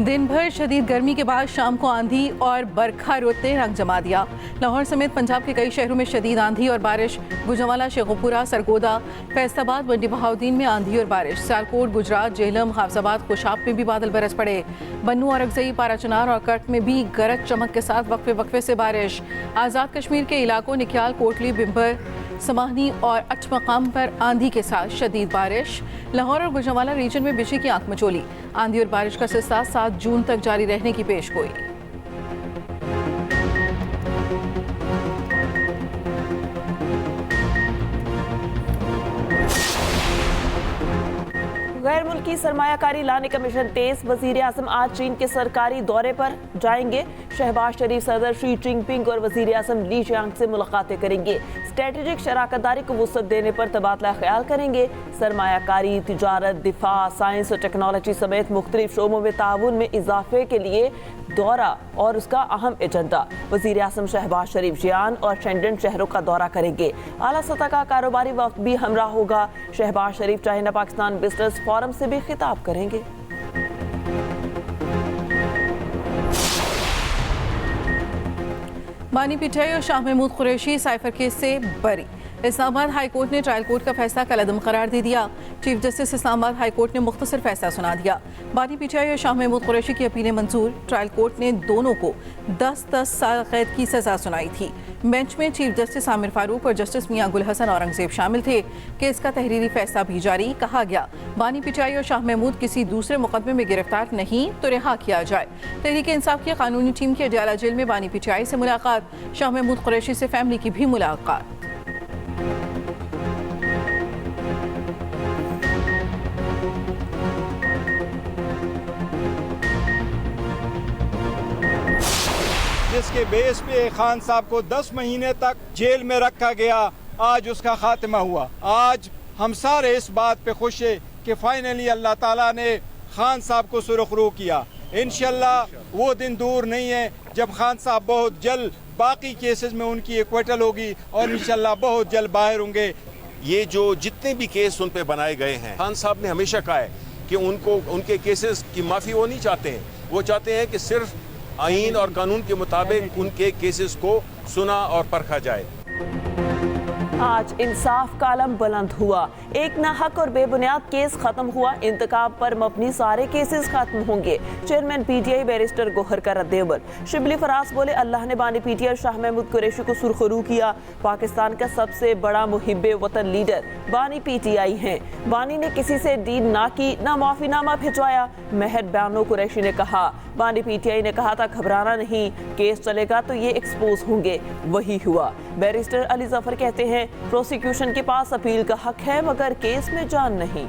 दिन भर शदीद गर्मी के बाद शाम को आंधी और बरखा रुत ने रंग जमा दिया। लाहौर समेत पंजाब के कई शहरों में शदीद आंधी और बारिश। गुजरांवाला, शेखुपुरा, सरगोदा, फैसलाबाद, मंडी बहाउद्दीन में आंधी और बारिश। सियालकोट, गुजरात, जेहलम, हाफजाबाद, खुशाब में भी बादल बरस पड़े। बन्नू, औरंगजेब, पाराचनार और कट में भी गरज चमक के साथ वक्फे वक्फे से बारिश। आज़ाद कश्मीर के इलाकों निक्याल, कोटली, बिम्बर, समाहनी और अठ मकाम पर आंधी के साथ शदीद बारिश। लाहौर और गुजरांवाला रीजन में बिजली की आंख मचोली। आंधी और बारिश का सिलसिला 7 जून तक जारी रहने की पेशगोई। गैर मुल्की सरमायाकारी लाने का मिशन तेज। वजीर आजम आज चीन के सरकारी दौरे पर जाएंगे। शहबाज शरीफ, सदर शी जिनपिंग और वजीर आजम ली चियांग से मुलाकातें करेंगे। स्ट्रेटेजिक शराकतदारी को वुसअत देने पर तबादला ख्याल करेंगे। सरमायाकारी, तिजारत, दिफा, साइंस और टेक्नोलॉजी समेत मुख्तलिफ शोबों में ताउन में इजाफे के लिए दौरा और उसका अहम एजेंडा। वजीर आजम शहबाज शरीफ जियान और शेंडन शहरों का दौरा करेंगे। आला सतह का कारोबारी वक्त भी हमरा होगा। शहबाज शरीफ चाइना पाकिस्तान बिजनेस फोरम से भी खिताब करेंगे। बानी पीटीआई और शाह महमूद कुरैशी साइफर केस से बरी। इस्लामाबाद हाई कोर्ट ने ट्रायल कोर्ट का फैसला कलअदम करार दे दिया। Chief justice Islamabad high court ने मुख्तसर फैसला सुना दिया। बानी पीटीआई और शाह महमूद कुरैशी की अपीलें मंजूर। ट्रायल कोर्ट ने दोनों को 10-10 साल कैद की सजा सुनाई थी। बेंच में चीफ जस्टिस आमिर फारूक और जस्टिस मियां गुल हसन औरंगजेब शामिल थे। केस का तहरीरी फैसला भी जारी। कहा गया, बानी पीटीआई और शाह महमूद किसी दूसरे मुकदमे में गिरफ्तार नहीं तो रिहा किया जाए। तहरीक इंसाफ की कानूनी टीम की अडियाला जेल में बानी पीटीआई से मुलाकात। शाह महमूद कुरैशी से फैमिली की भी मुलाकात। जिसके बेस पे खान साहब को 10 महीने तक जेल में रखा गया, आज उसका खात्मा हुआ। आज हम सारे इस बात पे खुश है कि फाइनली अल्लाह ताला ने खान साहब को सुरखरू किया। इंशाल्लाह वो दिन दूर नहीं है जब खान साहब बहुत जल्द बाकी केसेस में उनकी एक्विटल होगी और इंशाल्लाह बहुत जल्द बाहर होंगे। ये जो जितने भी केस उन पे बनाए गए हैं, खान साहब ने हमेशा कहा है कि उनको उनके केसेस की माफ़ी वो नहीं चाहते हैं। वो चाहते हैं कि सिर्फ आईन और कानून के मुताबिक उनके केसेस को सुना और परखा जाए। आज इंसाफ का आलम बुलंद हुआ। एक नाहक और बेबुनियाद केस खत्म हुआ। इंतकाम पर मबनी सारे केसेस खत्म होंगे। चेयरमैन पीटीआई बैरिस्टर गोहर का रद्द-ए-अमल। शिबली फराज बोले, अल्लाह ने बानी पीटीआई शाह महमूद कुरैशी को सुरखरू किया। पाकिस्तान का सबसे बड़ा मुहिब्बे वतन लीडर बानी पीटीआई हैं। बानी ने किसी से डील ना की, ना माफीनामा भिजवाया। महर बानो कुरैशी ने कहा, बानी पीटीआई ने कहा था घबराना नहीं, केस चलेगा तो ये एक्सपोज होंगे। वही हुआ। बैरिस्टर अली जफर कहते हैं, प्रोसिक्यूशन के पास अपील का हक है मगर केस में जान नहीं।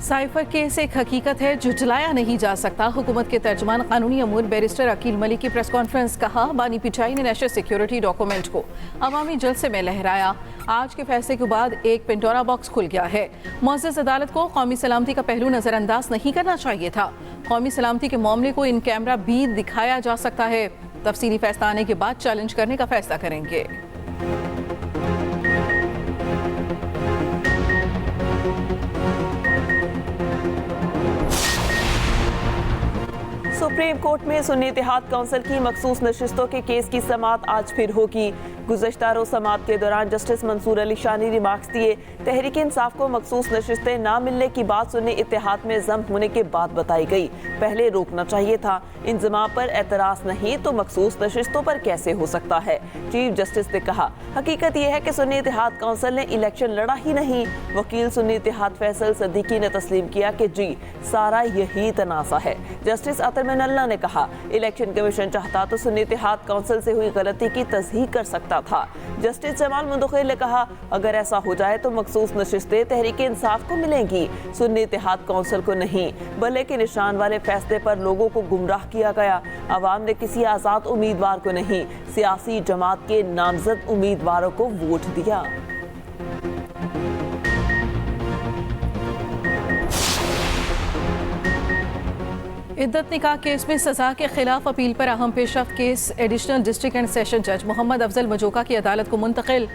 साइफर केस एक हकीकत है, झुठलाया नहीं जा सकता। हुकूमत के तर्जमान कानूनी अमूर बैरिस्टर अकील मलिक की प्रेस कॉन्फ्रेंस। कहा, बानी पीटीआई ने नेशनल सिक्योरिटी डॉक्यूमेंट को अवामी जलसे में लहराया। आज के फैसले के बाद एक पेंडोरा बॉक्स खुल गया है। मुअज़्ज़ज़ अदालत को कौमी सलामती का पहलू नजरअंदाज नहीं करना चाहिए था। कौमी सलामती के मामले को इन कैमरा भी दिखाया जा सकता है। तफसीली फैसला आने के बाद चैलेंज करने का फैसला करेंगे। सुप्रीम कोर्ट में सुन्नी इत्तेहाद काउंसिल की मखसूस नशिस्तों के केस की समाअत आज फिर होगी। गुज़श्ता रोज़ समाअत के दौरान जस्टिस मंसूर अली शाह ने रिमार्क्स दिए। तहरीक इंसाफ को मखसूस नशिस्तें ना मिलने की बात सुन्नी इत्तेहाद में जम होने के बाद बताई गई। पहले रोकना चाहिए था। इंजमा पर एतराज़ नहीं तो मखसूस नशिस्तों पर कैसे हो सकता है। चीफ जस्टिस ने कहा, हकीकत यह है कि सुन्नी इत्तेहाद काउंसिल ने इलेक्शन लड़ा ही नहीं। वकील सुन्नी इत्तेहाद फैसल सदीकी ने तस्लीम किया कि जी सारा यही तनासा है। जस्टिस अतर नल्ला ने कहा, इलेक्शन कमीशन चाहता तो सुन्नी इत्तेहाद काउंसिल से हुई गलती की तस्दीक कर सकता था। जस्टिस जमाल मुंदखिल ने कहा, अगर ऐसा हो जाए तो मखसूस नशिस्तें तहरीक इंसाफ को मिलेंगी, सुन्नी इत्तेहाद काउंसिल को नहीं। भले के निशान वाले फैसले पर लोगों को गुमराह किया गया। अवाम ने किसी आज़ाद उम्मीदवार को नहीं, सियासी जमात के नामजद उम्मीदवारों को वोट दिया। इद्दत निकाह केस में सजा के खिलाफ अपील पर अहम पेशरफ्त case additional district and session जज मोहम्मद अफजल मजोका की अदालत को मुंतकिल।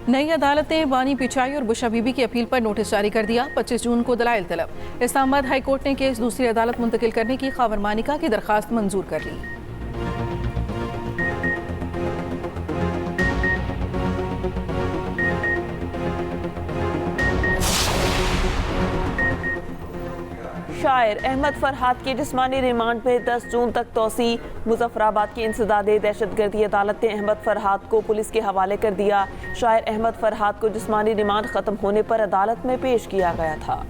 नई अदालत ने बानी पिचाई और बुशा बीबी की अपील पर नोटिस जारी कर दिया। 25 जून को दलाइल तलब। इस्लामाबाद हाई कोर्ट ने केस दूसरी अदालत मुंतकिल करने की ख़ावर मानिका की दरख्वास्त मंजूर कर ली। शायर अहमद फरहाद के जिस्मानी रिमांड में 10 जून तक तोसी। मुजफ्फराबाद की इंसदादे दहशतगर्दी अदालत ने अहमद फरहाद को पुलिस के हवाले कर दिया। शायर अहमद फरहाद को जिस्मानी रिमांड खत्म होने पर अदालत में पेश किया गया था।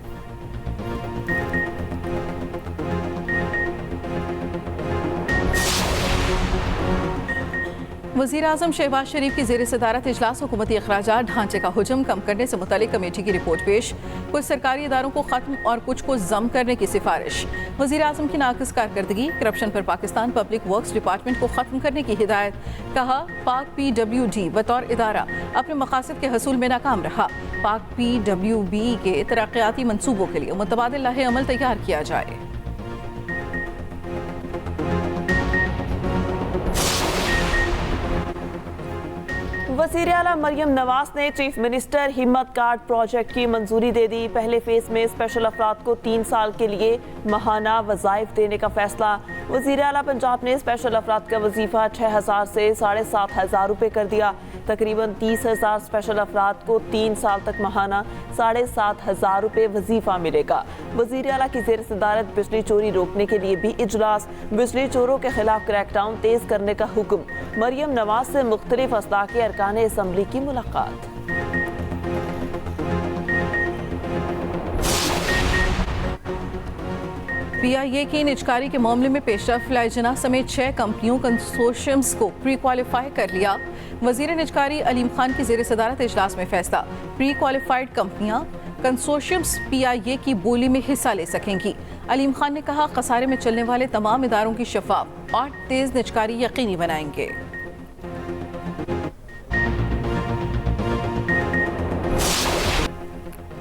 वज़ीर-ए-आज़म शहबाज शरीफ की ज़ेर सदारत इजलास हुकूमती अखराजात ढांचे का हुजम कम करने से मुतालिक कमेटी की रिपोर्ट पेश। कुछ सरकारी इदारों को ख़त्म और कुछ को जम करने की सिफारिश। वज़ीर-ए-आज़म की नाक़िस कारकर्दगी, करप्शन पर पाकिस्तान पब्लिक वर्क्स डिपार्टमेंट को ख़त्म करने की हिदायत। कहा पाक PWD बतौर इदारा अपने मकासद के हसूल में नाकाम रहा। पाक PWB के तरक्याती मनसूबों के लिए मुतबादिल लाहे अमल तैयार किया जाए। वज़ीर आला मरियम नवाज ने चीफ मिनिस्टर हिम्मत कार्ड प्रोजेक्ट की मंजूरी दे दी। पहले फेज में स्पेशल अफराद को 3 साल के लिए माहाना वज़ाइफ देने का फैसला। वज़ीर आला पंजाब ने स्पेशल अफराद का वजीफा 6,000 से 7,500 रुपये कर दिया। तकरीबन 30,000 स्पेशल अफराद को 3 साल तक माहाना 7,500 रुपये वजीफा मिलेगा। वज़ीर आला की ज़ेर सदारत बिजली चोरी रोकने के लिए भी इजलास। बिजली चोरों के खिलाफ क्रैकडाउन तेज करने का हुक्म। मरियम नवाज से मुख्तलिफ असला के अरकान असम्बली की मुलाकात। PIA की निजकारी के मामले में पेशरफ लाइजना समेत 6 कंपनियों कंसोर्शियम्स को प्री क्वालिफाई कर लिया। वजीर निजकारी अलीम खान की ज़ेर सदारत इजलास में फैसला। प्री क्वालिफाइड कंपनियां कंसोर्शियम्स PIA की बोली में हिस्सा ले सकेंगी। अलीम खान ने कहा खसारे में चलने वाले तमाम इदारों की शफाफ और तेज निजकारी यकीनी बनाएंगे।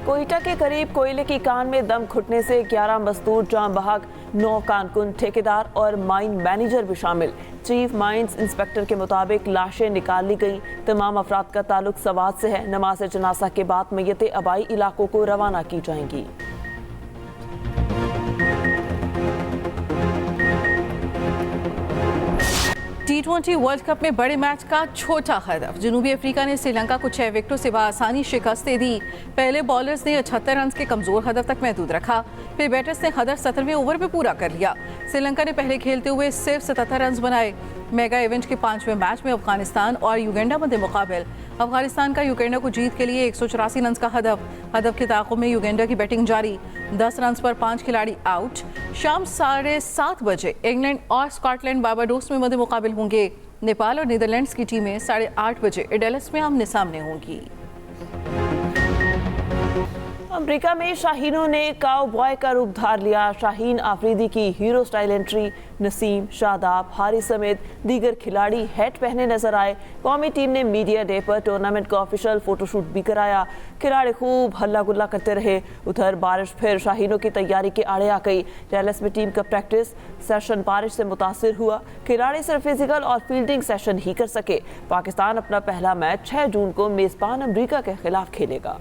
कोयटा के करीब कोयले की कान में दम घुटने से 11 मजदूर जान बहक, 9 कारकुन, ठेकेदार और माइन मैनेजर भी शामिल। चीफ माइंस इंस्पेक्टर के मुताबिक लाशें निकाल ली गई। तमाम अफराद का ताल्लुक सवात से है। नमाज जनाजा के बाद मैयतें आबाई इलाकों को रवाना की जाएंगी। T20 वर्ल्ड कप में बड़े मैच का छोटा हदफ। जनूबी अफ्रीका ने श्रीलंका को 6 विकेटों से बआसानी शिकस्त दे दी। पहले बॉलर्स ने 78 रन के कमजोर हदफ तक महदूद रखा। फिर बैटर्स ने हदफ 17वें ओवर में पूरा कर लिया। श्रीलंका ने पहले खेलते हुए सिर्फ 77 रन बनाए। मेगा इवेंट के 5वें मैच में अफगानिस्तान और युगांडा मध्य मुकाबल। अफगानिस्तान का युगांडा को जीत के लिए 184 रन का हदफ के ताक़ुब में युगांडा की बैटिंग जारी। 10 रन पर 5 खिलाड़ी आउट। शाम 7:30 बजे इंग्लैंड और स्कॉटलैंड बारबाडोस में मध्य मुकाबल होंगे। नेपाल और नीदरलैंड्स की टीमें 8:30 बजे एडेलेस में आमने सामने होंगी। अमेरिका में शाहीनों ने काउबॉय का रूप धार लिया। शाहीन आफरीदी की hero style entry. Naseem, Shadab, Haris समेत दीगर खिलाड़ी हैट पहने नजर आए। कौमी टीम ने मीडिया डे पर टूर्नामेंट का ऑफिशियल फोटोशूट भी कराया। खिलाड़ी खूब हल्ला गुल्ला करते रहे। उधर बारिश फिर शाहीनों की तैयारी के आड़े आ गई। डेलस में टीम का प्रैक्टिस सेशन बारिश से मुतासिर हुआ। खिलाड़ी सिर्फ फिजिकल और फील्डिंग सेशन ही कर सके। पाकिस्तान अपना पहला मैच 6 जून को मेजबान अमेरिका के खिलाफ खेलेगा।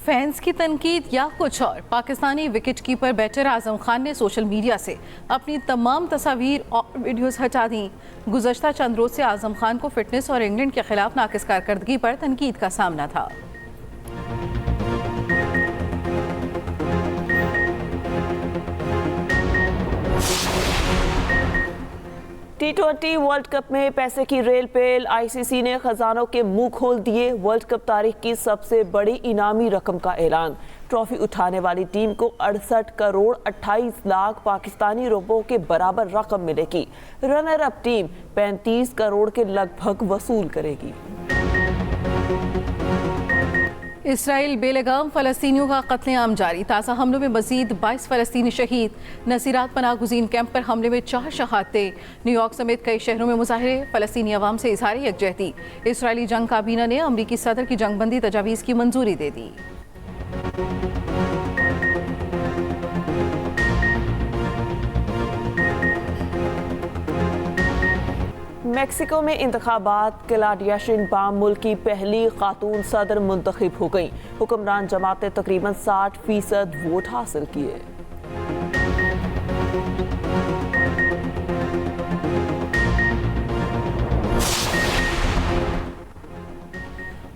फैंस की तनकीद या कुछ और। Pakistani wicket keeper batter Azam Khan ने सोशल मीडिया से अपनी तमाम तस्वीर और वीडियोस हटा दी। गुज़श्ता चंद रोज से आजम खान को फिटनेस और इंग्लैंड के खिलाफ नाकिस कारकर्दगी पर तनकीद का सामना था। T20 वर्ल्ड कप में पैसे की रेल पेल। ICC ने खजानों के मुंह खोल दिए। वर्ल्ड कप तारीख की सबसे बड़ी इनामी रकम का ऐलान। ट्रॉफी उठाने वाली टीम को 68 करोड़ 28 लाख पाकिस्तानी रुपयों के बराबर रकम मिलेगी। रनर अप टीम 35 करोड़ के लगभग वसूल करेगी। इसराइल बेलगाम फ़लस्तीनियों का कत्लेआम जारी। ताज़ा हमलों में मजीद 22 फ़लस्तीनी शहीद। नसीरात पनाह गुज़ीन कैंप पर हमले में 4 शहादतें। न्यूयॉर्क समेत कई शहरों में मुजाहरे। फ़लस्तीनी अवाम से इज़हार यकजहती। इसराइली जंग काबीना ने अमरीकी सदर की जंगबंदी तजावीज़ की मंजूरी दे दी। मेक्सिको में इंतखाबात, क्लाउडिया शेइनबाम मुल्क की पहली खातून सदर मुंतखब हो गई। हुक्मरान जमात ने तकरीबन 60% वोट हासिल किए।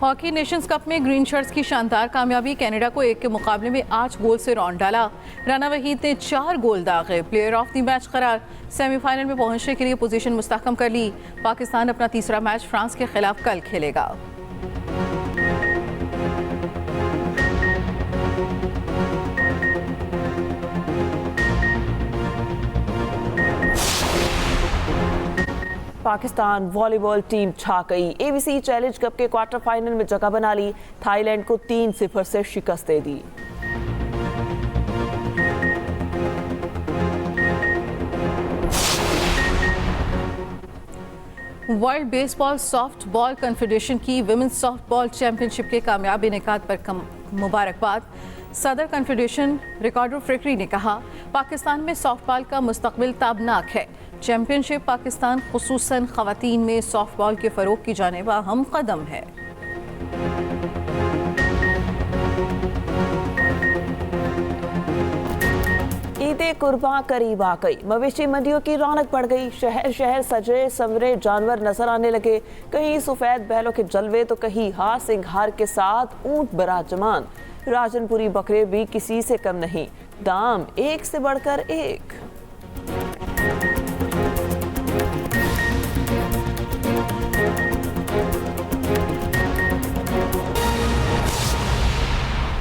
हॉकी नेशंस कप में ग्रीन शर्ट्स की शानदार कामयाबी। कनाडा को 1 के मुकाबले में 8 गोल से रौंद डाला। राना वहीद ने 4 गोल दागे। प्लेयर ऑफ द मैच करार। सेमीफाइनल में पहुंचने के लिए पोजीशन मुस्तहकम कर ली। पाकिस्तान अपना तीसरा मैच फ्रांस के खिलाफ कल खेलेगा। पाकिस्तान वॉलीबॉल टीम छा गई। एबीसी चैलेंज कप के क्वार्टर फाइनल में जगह बना ली। थाईलैंड को 3-0 से शिकस्त दे दी। वर्ल्ड बेसबॉल सॉफ्टबॉल कॉन्फेडरेशन की विमेंस सॉफ्टबॉल चैंपियनशिप के कामयाब इनेकाद पर मुबारकबाद। सदर कॉन्फेडरेशन रिकार्डो फ्रिकरी ने कहा, पाकिस्तान में सॉफ्टबॉल का मुस्तकबिल ताबनाक है। चैंपियनशिप पाकिस्तान खुसूसन ख़वातीन में सॉफ्टबॉल के फ़रोग की जानिब अहम कदम है। ईद कुर्बान करीब आ गई। मवेशी मंडियों की रौनक बढ़ गई। शहर शहर सजे संवरे जानवर नजर आने लगे। कहीं सफेद बैलों के जलवे तो कहीं हार सिंगार के साथ ऊंट बराजमान। राजनपुरी बकरे भी किसी से कम नहीं। दाम एक से बढ़कर एक।